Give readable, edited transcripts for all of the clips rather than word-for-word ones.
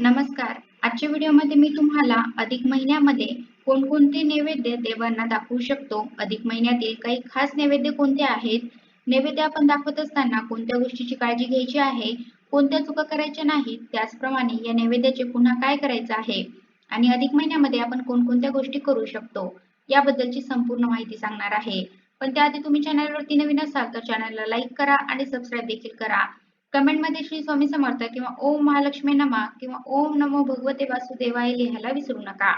नमस्कार. आजच्या व्हिडिओमध्ये मी तुम्हाला अधिक महिन्यामध्ये कोणकोणते नैवेद्य देवांना दाखवू शकतो, अधिक महिन्यातील काही खास नैवेद्य कोणते आहेत, नैवेद्य आपण दाखवत असताना कोणत्या गोष्टीची काळजी घ्यायची आहे, कोणत्या चुका करायच्या नाहीत, त्याचप्रमाणे या नैवेद्याचे पुन्हा काय करायचं आहे आणि अधिक महिन्यामध्ये आपण कोणकोणत्या गोष्टी करू शकतो, याबद्दलची संपूर्ण माहिती सांगणार आहे. पण त्याआधी तुम्ही चॅनलवरती नवीन असाल तर चॅनलला लाईक करा आणि सबस्क्राईब देखील करा. कमेंटमध्ये श्री स्वामी समर्थ किंवा ओम महालक्ष्मी नमः किंवा ओम नमो भगवते वासुदेवाय लिहायला विसरू नका.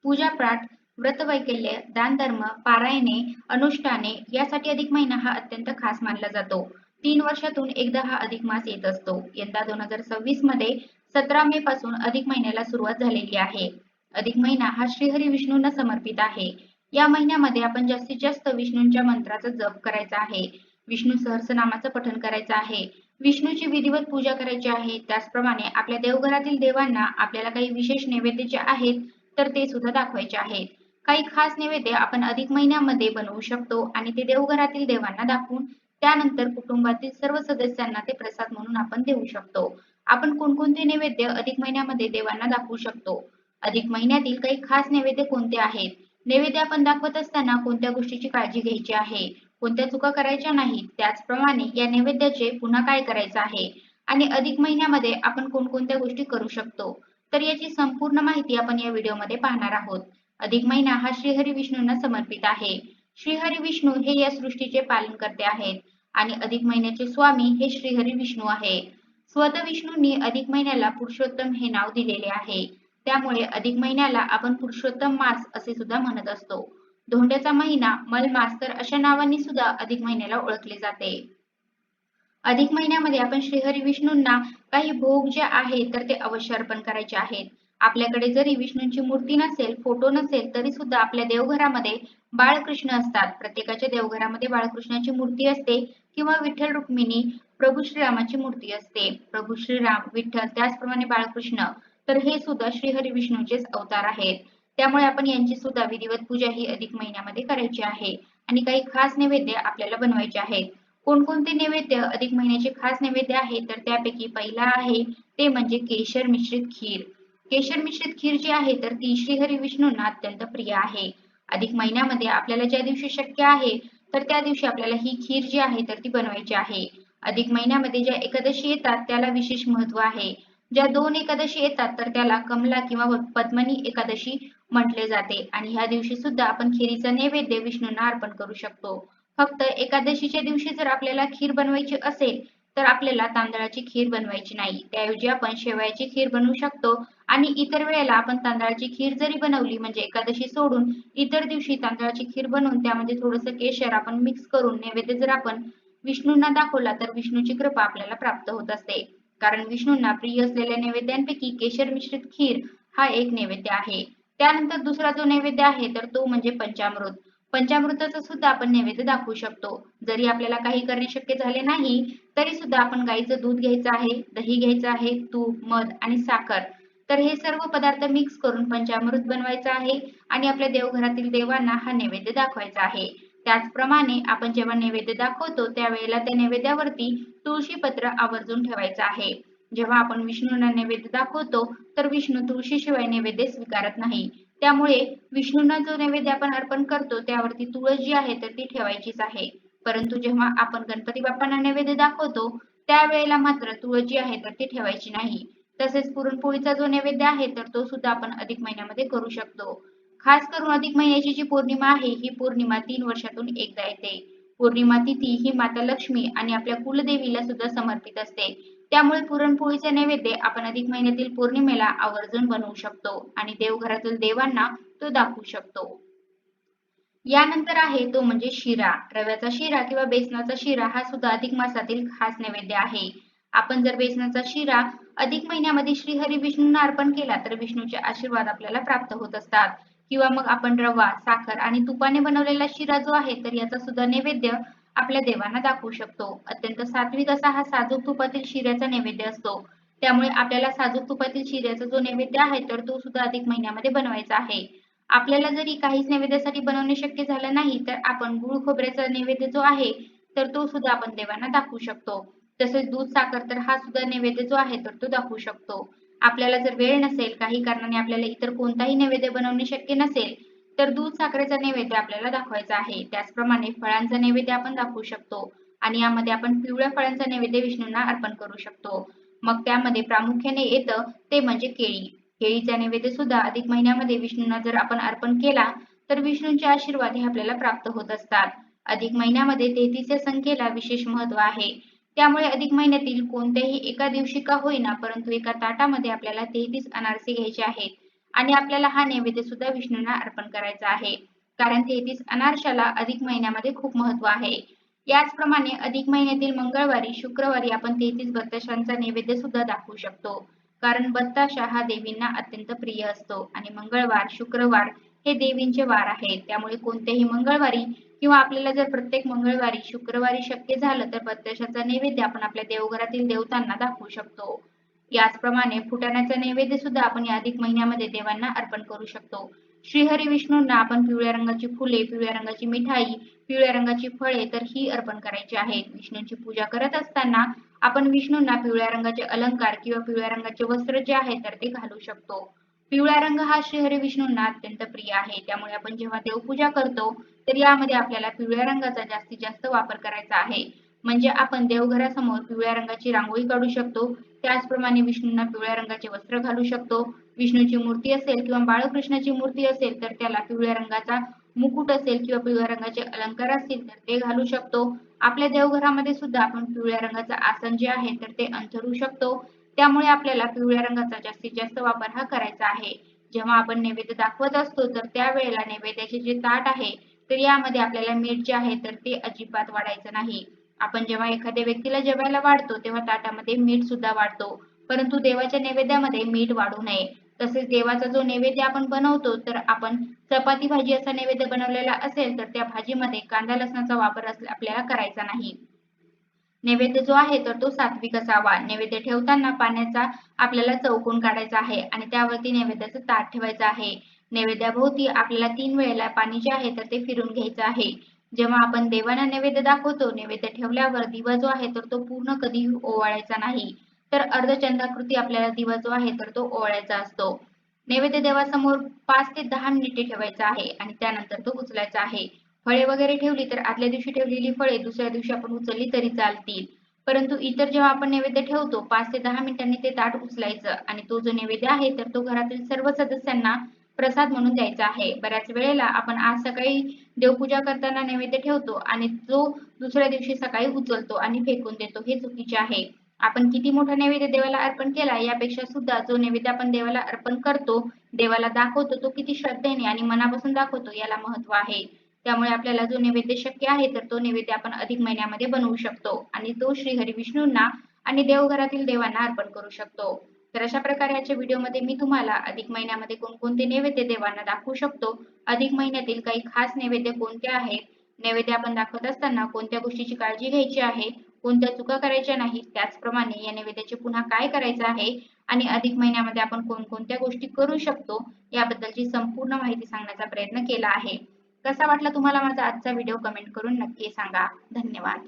पूजापाठ, व्रतवैकल्य, दानधर्म, पारायणे, अनुष्ठाने यासाठी अधिक महिना हा अत्यंत खास मानला जातो. 3 वर्षातून एकदा हा अधिक मास येत असतो. यंदा 2026 मध्ये 17 मे पासून अधिक महिन्याला सुरुवात झालेली आहे. अधिक महिना हा श्रीहरी विष्णूंना समर्पित आहे. या महिन्यामध्ये आपण जास्तीत जास्त विष्णूंच्या मंत्राचा जप करायचा आहे. विष्णू सहस्रनामाचं पठण करायचं आहे. विष्णूची विधिवत पूजा करायची आहे. त्याचप्रमाणे आपल्या देवघरातील देवांना आपल्याला काही विशेष नैवेद्य जे आहेत तर ते सुद्धा दाखवायचे आहेत. काही खास नैवेद्य आपण अधिक महिन्यामध्ये बनवू शकतो आणि ते देवघरातील देवांना दाखवून त्यानंतर कुटुंबातील सर्व सदस्यांना ते प्रसाद म्हणून आपण देऊ शकतो. आपण कोणकोणते नैवेद्य अधिक महिन्यामध्ये देवांना दाखवू शकतो? अधिक महिन्यातील काही खास नैवेद्य कोणते आहेत? नैवेद्य आपण दाखवत असताना कोणत्या गोष्टीची काळजी घ्यायची आहे? कोणत्या चुका करायच्या नाहीत, त्याचप्रमाणे या नैवेद्याचे पुन्हा काय करायचं आहे आणि अधिक महिन्यामध्ये आपण कोणकोणत्या गोष्टी करू शकतो, तर याची संपूर्ण माहिती आपण या व्हिडिओमध्ये पाहणार आहोत. अधिक महिना हा श्रीहरी विष्णूंना समर्पित आहे. श्रीहरी विष्णू हे या सृष्टीचे पालनकर्ते आहेत आणि अधिक महिन्याचे स्वामी हे श्रीहरी विष्णू आहे. स्वतः विष्णूंनी अधिक महिन्याला पुरुषोत्तम हे नाव दिलेले आहे. त्यामुळे अधिक महिन्याला आपण पुरुषोत्तम मास असे सुद्धा म्हणत असतो. धोंड्याचा महिना, मलमास तर अशा नावांनी सुद्धा अधिक महिन्याला ओळखले जाते. अधिक महिन्यामध्ये आपण श्रीहरी विष्णूंना काही भोग जे आहे तर ते अवश्य अर्पण करायचे आहेत. आपल्याकडे जरी विष्णूंची मूर्ती नसेल, फोटो नसेल तरी सुद्धा आपल्या देवघरामध्ये बाळकृष्ण असतात. प्रत्येकाच्या देवघरामध्ये बाळकृष्णाची मूर्ती असते किंवा विठ्ठल रुक्मिणी, प्रभू श्रीरामाची मूर्ती असते. प्रभू श्रीराम, विठ्ठल त्याचप्रमाणे बाळकृष्ण तर हे सुद्धा श्रीहरी विष्णूंचेच अवतार आहेत. त्यामुळे आपण यांची सुद्धा विधिवत पूजा ही अधिक महिन्यामध्ये करायची आहे आणि काही खास नैवेद्य आपल्याला बनवायचे आहेत. कोणकोणते नैवेद्य अधिक महिन्याचे खास नैवेद्य आहे तर त्यापैकी पहिला आहे ते म्हणजे केशर मिश्रित खीर. केशर मिश्रित खीर जी आहे तर ती श्रीहरी विष्णूंना अत्यंत प्रिय आहे. अधिक महिन्यामध्ये आपल्याला ज्या दिवशी शक्य आहे तर त्या दिवशी आपल्याला ही खीर जी आहे तर ती बनवायची आहे. अधिक महिन्यामध्ये ज्या एकादशी येतात त्याला विशेष महत्त्व आहे. ज्या 2 एकादशी येतात तर त्याला कमला किंवा पद्मनी एकादशी म्हटले जाते आणि ह्या दिवशी सुद्धा आपण खिरीचा नैवेद्य विष्णूंना अर्पण करू शकतो. फक्त एकादशीच्या दिवशी जर आपल्याला खीर बनवायची असेल तर आपल्याला तांदळाची खीर बनवायची नाही. त्याऐवजी आपण शेवयाची खीर बनवू शकतो आणि इतर वेळेला आपण तांदळाची खीर जरी बनवली म्हणजे एकादशी सोडून इतर दिवशी तांदळाची खीर बनवून त्यामध्ये थोडंसं केशर आपण मिक्स करून नैवेद्य जर आपण विष्णूंना दाखवला तर विष्णूची कृपा आपल्याला प्राप्त होत असते. कारण विष्णूंना प्रिय असलेल्या नैवेद्यांपैकी केशर मिश्रित खीर हा एक नैवेद्य आहे. त्यानंतर दुसरा जो नैवेद्य आहे तर तो म्हणजे पंचामृत. पंचामृताचा सुद्धा आपण नैवेद्य दाखवू शकतो. जरी आपल्याला काही करणे शक्य झाले नाही तरी सुद्धा आपण गाईचं दूध घ्यायचं आहे, दही घ्यायचं आहे, तूप, मध आणि साखर तर हे सर्व पदार्थ मिक्स करून पंचामृत बनवायचं आहे आणि आपल्या देवघरातील देवांना हा नैवेद्य दाखवायचा आहे. त्याचप्रमाणे आपण जेव्हा नैवेद्य दाखवतो त्यावेळेला त्या नैवेद्यावरती तुळशी पत्र आवर्जून ठेवायचं आहे. जेव्हा आपण विष्णूंना नैवेद्य दाखवतो तर विष्णू तुळशीशिवाय नैवेद्य स्वीकारत नाही. त्यामुळे विष्णूंना जो नैवेद्य आपण अर्पण करतो त्यावरती तुळस जी आहे तर ती ठेवायचीच आहे. परंतु जेव्हा आपण गणपती बाप्पांना नैवेद्य दाखवतो त्यावेळेला मात्र तुळस जी आहे तर ती ठेवायची नाही. तसेच पुरणपोळीचा जो नैवेद्य आहे तर तो सुद्धा आपण अधिक महिन्यामध्ये करू शकतो. खास करून अधिक महिन्याची जी पौर्णिमा आहे ही पौर्णिमा 3 वर्षातून एकदा येते. पौर्णिमा तिथी ही माता लक्ष्मी आणि आपल्या कुलदेवीला सुद्धा समर्पित असते. त्यामुळे पुरणपोळीचा नैवेद्य आपण अधिक महिन्यातील पौर्णिमेला आवर्जून बनवू शकतो आणि देवघरातील देवांना तो दाखवू शकतो. यानंतर आहे तो म्हणजे शिरा. रव्याचा शिरा किंवा बेसनाचा शिरा हा सुद्धा अधिक मासातील खास नैवेद्य आहे. आपण जर बेसनाचा शिरा अधिक महिन्यामध्ये श्रीहरी विष्णूंना अर्पण केला तर विष्णूचे आशीर्वाद आपल्याला प्राप्त होत असतात. किंवा मग आपण रवा, साखर आणि तुपाने बनवलेला शिरा जो आहे तर याचा सुद्धा नैवेद्य आपल्या देवांना दाखवू शकतो. अत्यंत सात्विक असा हा साजूक तुपातील शिऱ्याचा नैवेद्य असतो. त्यामुळे आपल्याला साजूक तुपातील शिऱ्याचा जो नैवेद्य आहे तर तो सुद्धा अधिक महिन्यामध्ये बनवायचा आहे. आपल्याला जरी काहीच नैवेद्यासाठी बनवणे शक्य झालं नाही तर आपण गूळ खोबऱ्याचा नैवेद्य जो आहे तर तो सुद्धा आपण देवांना दाखवू शकतो. तसेच दूध साखर तर हा सुद्धा नैवेद्य जो आहे तर तो दाखवू शकतो. आपल्याला जर वेळ नसेल, काही कारणाने आपल्याला इतर कोणताही नैवेद्य बनवणे शक्य नसेल, तर दूध साखरेचा नैवेद्य आपल्याला दाखवायचा आहे. त्याचप्रमाणे फळांचा नैवेद्य आपण दाखवू शकतो आणि यामध्ये आपण पिवळ्या फळांचा नैवेद्य विष्णूंना अर्पण करू शकतो. मग त्यामध्ये प्रामुख्याने येतं ते म्हणजे केळी. केळीचा नैवेद्य सुद्धा अधिक महिन्यामध्ये विष्णूंना जर आपण अर्पण केला, तर विष्णूंचे आशीर्वाद हे आपल्याला प्राप्त होत असतात. अधिक महिन्यामध्ये 33 या संख्येला विशेष महत्त्व आहे. त्यामुळे अधिक महिन्यातील कोणत्याही एका दिवशी का होईना, परंतु एका ताटामध्ये आपल्याला 33 अनारसे घ्यायचे आहेत आणि आपल्याला हा नैवेद्य सुद्धा विष्णूंना अर्पण करायचा आहे. कारण 33 अनारशाला अधिक महिन्यामध्ये खूप महत्त्व आहे. याचप्रमाणे अधिक महिन्यातील मंगळवारी, शुक्रवारी आपण 33 बत्ताशांचा नैवेद्य सुद्धा दाखवू शकतो. कारण बत्ताशा हा देवींना अत्यंत प्रिय असतो आणि मंगळवार, शुक्रवार हे देवींचे वार आहेत. त्यामुळे कोणत्याही मंगळवारी किंवा आपल्याला जर प्रत्येक मंगळवारी, शुक्रवारी शक्य झालं तर बत्ताशाचा नैवेद्य आपण आपल्या देवघरातील देवतांना दाखवू शकतो. याचप्रमाणे फुटाण्याचा नैवेद्य सुद्धा आपण या अधिक महिन्यामध्ये देवांना अर्पण करू शकतो. श्रीहरी विष्णूंना आपण पिवळ्या रंगाची फुले, पिवळ्या रंगाची मिठाई, पिवळ्या रंगाची फळे तर ही अर्पण करायची आहेत. विष्णूंची पूजा करत असताना आपण विष्णूंना पिवळ्या रंगाचे अलंकार किंवा पिवळ्या रंगाचे वस्त्र जे आहे तर ते घालू शकतो. पिवळा रंग हा श्रीहरी विष्णूंना अत्यंत प्रिय आहे. त्यामुळे आपण जेव्हा देवपूजा करतो, तर यामध्ये आपल्याला पिवळ्या रंगाचा जास्तीत जास्त वापर करायचा आहे. म्हणजे आपण देवघरासमोर पिवळ्या रंगाची रांगोळी काढू शकतो. त्याचप्रमाणे विष्णूंना पिवळ्या रंगाचे वस्त्र घालू शकतो. विष्णूची मूर्ती असेल किंवा बाळकृष्णाची मूर्ती असेल तर त्याला पिवळ्या रंगाचा मुकुट असेल किंवा पिवळ्या रंगाचे अलंकार असतील तर ते घालू शकतो. आपल्या देवघरामध्ये सुद्धा आपण पिवळ्या रंगाचं आसन जे आहे तर ते अंथरू शकतो. त्यामुळे आपल्याला पिवळ्या रंगाचा जास्तीत जास्त वापर हा करायचा आहे. जेव्हा आपण नैवेद्य दाखवत असतो तर त्यावेळेला नैवेद्याचे जे ताट आहे तर यामध्ये आपल्याला मीठ जे आहे तर ते अजिबात वाढायचं नाही. आपण जेव्हा एखाद्या व्यक्तीला जेवायला वाढतो तेव्हा ताटामध्ये मीठ सुद्धा वाढतो. परंतु देवाच्या नैवेद्यामध्ये मीठ वाढू नये. तसेच देवाचा जो नैवेद्य आपण बनवतो तर आपण चपाती भाजी असा नैवेद्य बनवलेला असेल तर त्या भाजीमध्ये कांदा लसणाचा वापर आपल्याला करायचा नाही. नैवेद्य जो आहे तर तो सात्विक असावा. नैवेद्य ठेवताना पाण्याचा आपल्याला चौकोन काढायचा आहे आणि त्यावरती नैवेद्याचं ताट ठेवायचं आहे. नैवेद्याभोवती आपल्याला 3 वेळेला पाणी जे आहे तर ते फिरून घ्यायचं आहे. जेव्हा आपण देवांना नैवेद्य दाखवतो, नैवेद्य ठेवल्यावर दिवा जो आहे तर तो पूर्ण कधीही ओवाळायचा नाही. तर अर्धचंद्राकृती आपल्याला दिवा जो आहे तर तो ओवाळायचा असतो. नैवेद्य देवासमोर 5 ते 10 मिनिटे ठेवायचा आहे आणि त्यानंतर तो उचलायचा आहे. फळे वगैरे ठेवली तर आदल्या दिवशी ठेवलेली फळे दुसऱ्या दिवशी आपण उचलली तरी चालतील. परंतु इतर जेव्हा आपण नैवेद्य ठेवतो 5 ते 10 मिनिटांनी ते ताट उचलायचं आणि तो जो नैवेद्य आहे तर तो घरातील सर्व सदस्यांना प्रसाद म्हणून द्यायचा आहे. बऱ्याच वेळेला आपण आज सकाळी देवपूजा करताना नैवेद्य ठेवतो आणि तो दुसऱ्या दिवशी सकाळी उचलतो आणि फेकून देतो. हे चुकीचे आहे. आपण किती मोठा नैवेद्य देवाला अर्पण केला यापेक्षा सुद्धा जो नैवेद्य आपण देवाला अर्पण करतो, देवाला दाखवतो तो किती श्रद्धेने आणि मनापासून दाखवतो याला महत्त्व आहे. त्यामुळे आपल्याला जो नैवेद्य शक्य आहे तर तो नैवेद्य आपण अधिक महिन्यामध्ये बनवू शकतो आणि तो श्री हरिविष्णूंना आणि देवघरातील देवांना अर्पण करू शकतो. तर अशा प्रकारे आजच्या व्हिडिओमध्ये मी तुम्हाला अधिक महिन्यामध्ये कोणकोणते नैवेद्य देवांना दाखवू शकतो, अधिक महिन्यातील काही खास नैवेद्य कोणते आहेत, नैवेद्य आपण दाखवत असताना कोणत्या गोष्टीची काळजी घ्यायची आहे, कोणत्या चुका करायच्या नाहीत, त्याचप्रमाणे या नैवेद्याचे पुन्हा काय करायचं आहे आणि अधिक महिन्यामध्ये आपण कोणकोणत्या गोष्टी करू शकतो याबद्दलची संपूर्ण माहिती सांगण्याचा प्रयत्न केला आहे. कसा वाटला तुम्हाला माझा आजचा व्हिडिओ कमेंट करून नक्की सांगा. धन्यवाद.